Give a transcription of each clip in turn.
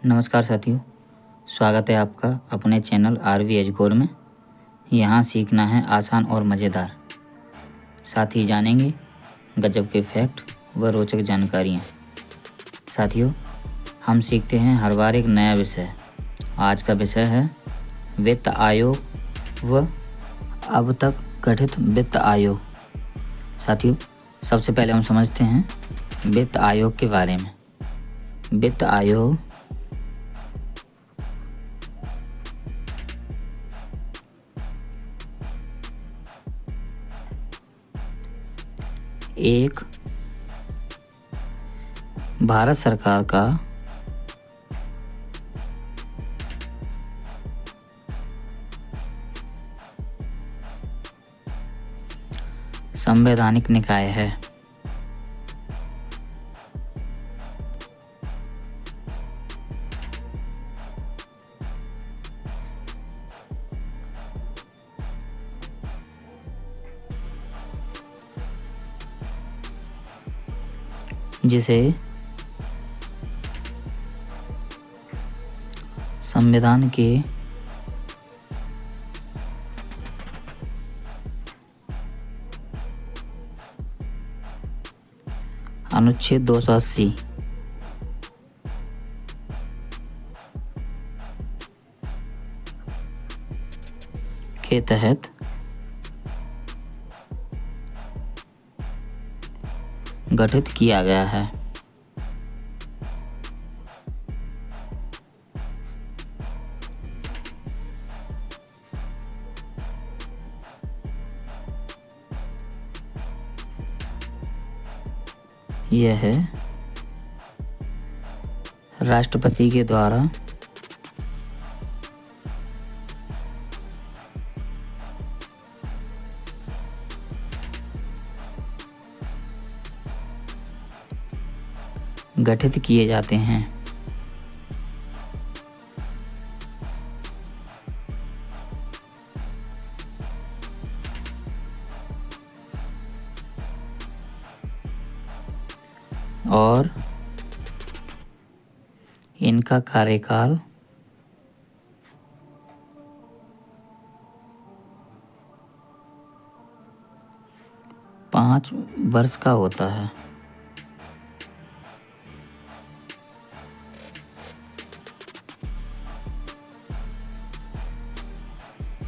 नमस्कार साथियों, स्वागत है आपका अपने चैनल आरवी एजुकोर में। यहाँ सीखना है आसान और मज़ेदार। साथ ही जानेंगे गजब के फैक्ट व रोचक जानकारियाँ। साथियों, हम सीखते हैं हर बार एक नया विषय। आज का विषय है वित्त आयोग व अब तक गठित वित्त आयोग। साथियों, सबसे पहले हम समझते हैं वित्त आयोग के बारे में। वित्त आयोग एक भारत सरकार का संवैधानिक निकाय है। जिसे संविधान के अनुच्छेद 280 के तहत गठित किया गया है। यह राष्ट्रपति के द्वारा गठित किए जाते हैं। और इनका कार्यकाल 5 वर्ष का होता है।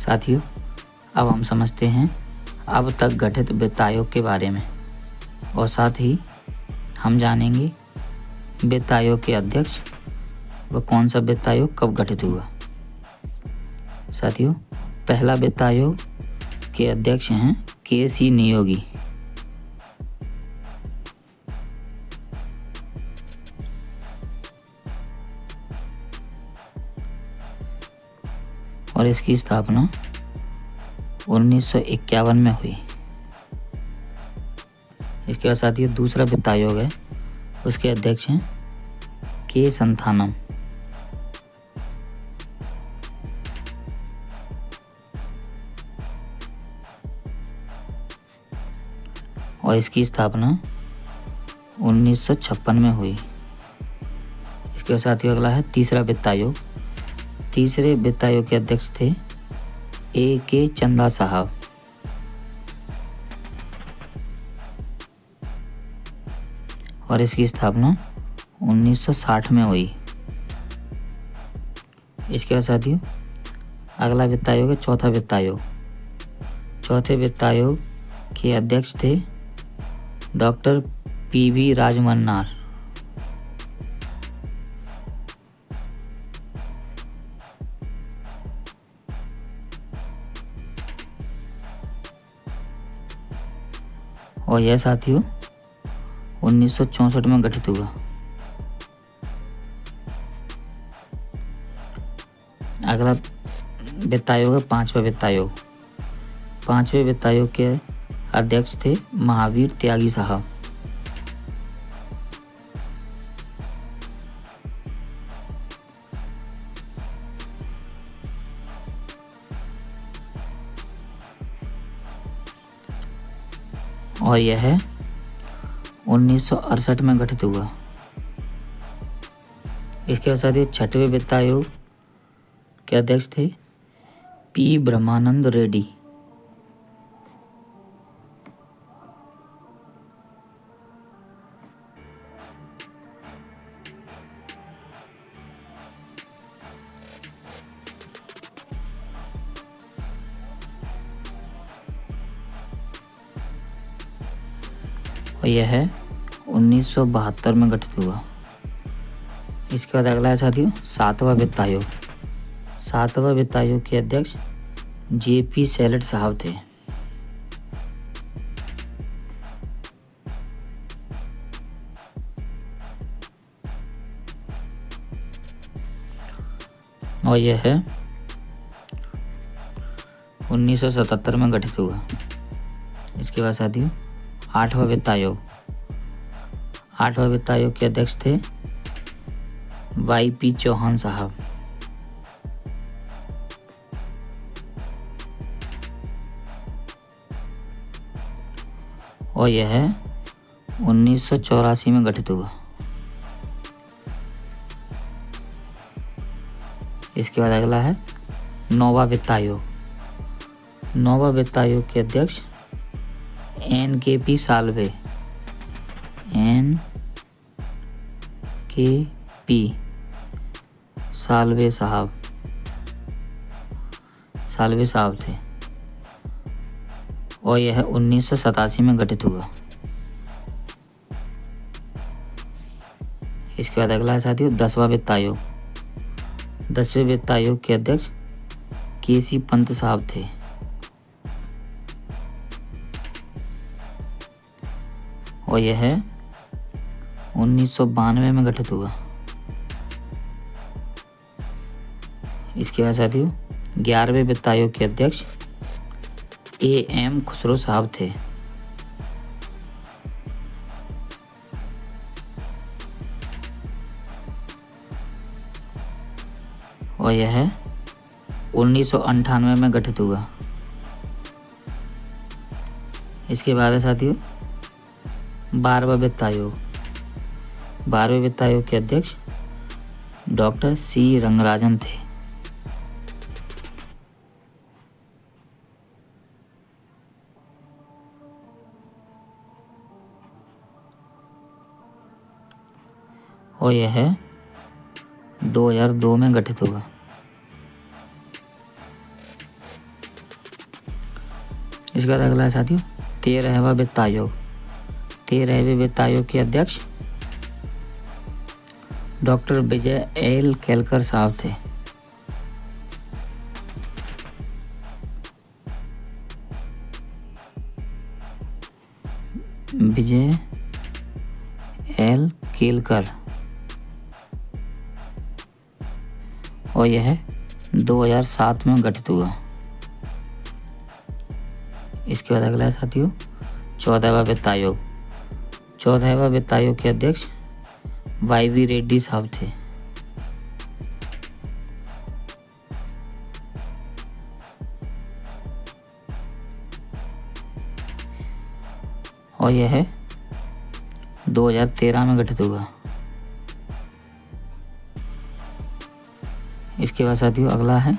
साथियों, अब हम समझते हैं अब तक गठित वित्त आयोग के बारे में और साथ ही हम जानेंगे वित्त आयोग के अध्यक्ष व कौन सा वित्त आयोग कब गठित हुआ। साथियों, पहला वित्त आयोग के अध्यक्ष हैं के.सी. नियोगी। और इसकी स्थापना 1951 में हुई। इसके बाद साथियों दूसरा वित्त आयोग है, उसके अध्यक्ष हैं के. संथानम। और इसकी स्थापना 1956 में हुई। इसके बाद साथियों अगला है तीसरा वित्त आयोग। तीसरे वित्त आयोग के अध्यक्ष थे ए.के. चंदा साहब। और इसकी स्थापना 1960 में हुई। इसके बाद साथियों अगला वित्त आयोग है चौथा वित्त आयोग। चौथे वित्त आयोग के अध्यक्ष थे डॉक्टर पी.वी. राजमन्नार। और यह साथियों 1964 में गठित हुआ। अगला वित्त आयोग है पांचवा वित्त आयोग। पांचवें वित्त आयोग के अध्यक्ष थे महावीर त्यागी साहब। और यह 1968 में गठित हुआ। इसके बाद साथियों 6वें वित्त आयोग के अध्यक्ष थे पी ब्रह्मानंद रेड्डी। और यह है 1972 में गठित हुआ। इसके बाद अगला है साथियों 7वां वित्त आयोग। 7वां वित्त आयोग के अध्यक्ष जेपी सेलेट साहब थे। और यह है 1977 में गठित हुआ। इसके बाद साथियों 8वां वित्त आयोग। 8वां वित्त आयोग के अध्यक्ष थे वाई.पी. चौहान साहब। और यह है 1984 में गठित हुआ। इसके बाद अगला है 9वां वित्त आयोग। 9वां वित्त आयोग के अध्यक्ष N.K.P. साल्वे। N.K.P. साल्वे साहब थे। और यह 1987 में गठित हुआ। इसके बाद अगला है साथियों 10वां वित्त आयोग। 10वें वित्त आयोग के अध्यक्ष के.सी. पंत साहब थे। और यह है 1992 में गठित हुआ। इसके बाद साथियों 11वें वित्त आयोग के अध्यक्ष A.M. खुसरो साहब थे। और यह है 1998 में गठित हुआ। इसके बाद है साथियों 12वां वित्त आयोग। 12वें वित्त आयोग के अध्यक्ष डॉक्टर सी रंगराजन थे। और यह है 2002 में गठित हुआ। इसके बाद अगला है साथियों 13वां वित्त आयोग। 13वें वित्त आयोग के अध्यक्ष डॉक्टर विजय एल केलकर साहब थे। विजय एल केलकर। और यह 2007 में गठित हुआ। इसके बाद अगला है साथियों 14वां वित्त आयोग। 14वां वित्त आयोग के अध्यक्ष वाई.वी. रेड्डी साहब थे। और यह 2013 में गठित हुआ। इसके बाद साथियों अगला है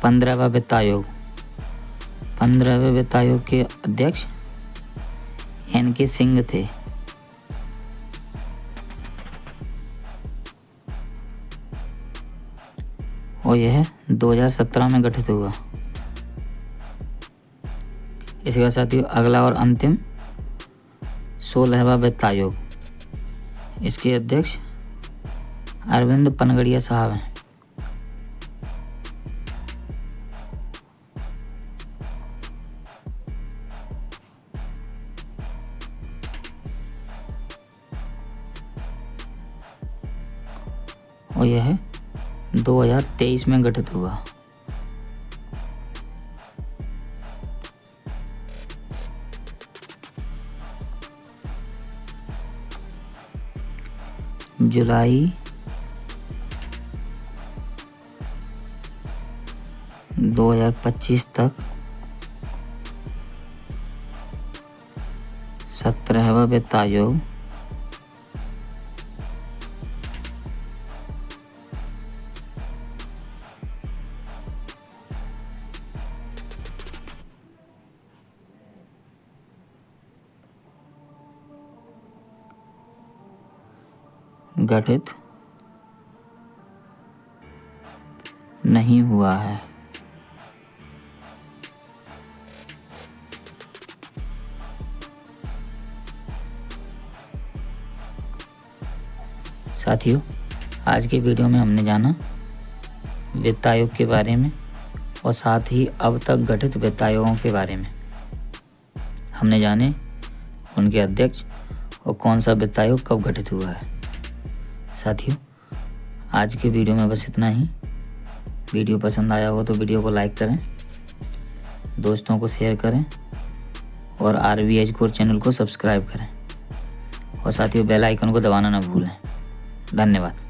15वां वित्त आयोग। 15वें वित्त आयोग के अध्यक्ष N.K. सिंह थे। और यह 2017 में गठित हुआ। इसके बाद साथियों अगला और अंतिम 16वां वित्त आयोग। इसके अध्यक्ष अरविंद पनगड़िया साहब हैं। और यह 2023 में गठित हुआ। जुलाई 2025 तक 17वां वित्त आयोग गठित नहीं हुआ है। साथियों, आज के वीडियो में हमने जाना वित्त आयोग के बारे में और साथ ही अब तक गठित वित्त आयोगों के बारे में। हमने जाने उनके अध्यक्ष और कौन सा वित्त आयोग कब गठित हुआ है। साथियों, आज के वीडियो में बस इतना ही। वीडियो पसंद आया हो तो वीडियो को लाइक करें, दोस्तों को शेयर करें और RV एजुकेयर चैनल को सब्सक्राइब करें और साथियों बेल आइकन को दबाना ना भूलें। धन्यवाद।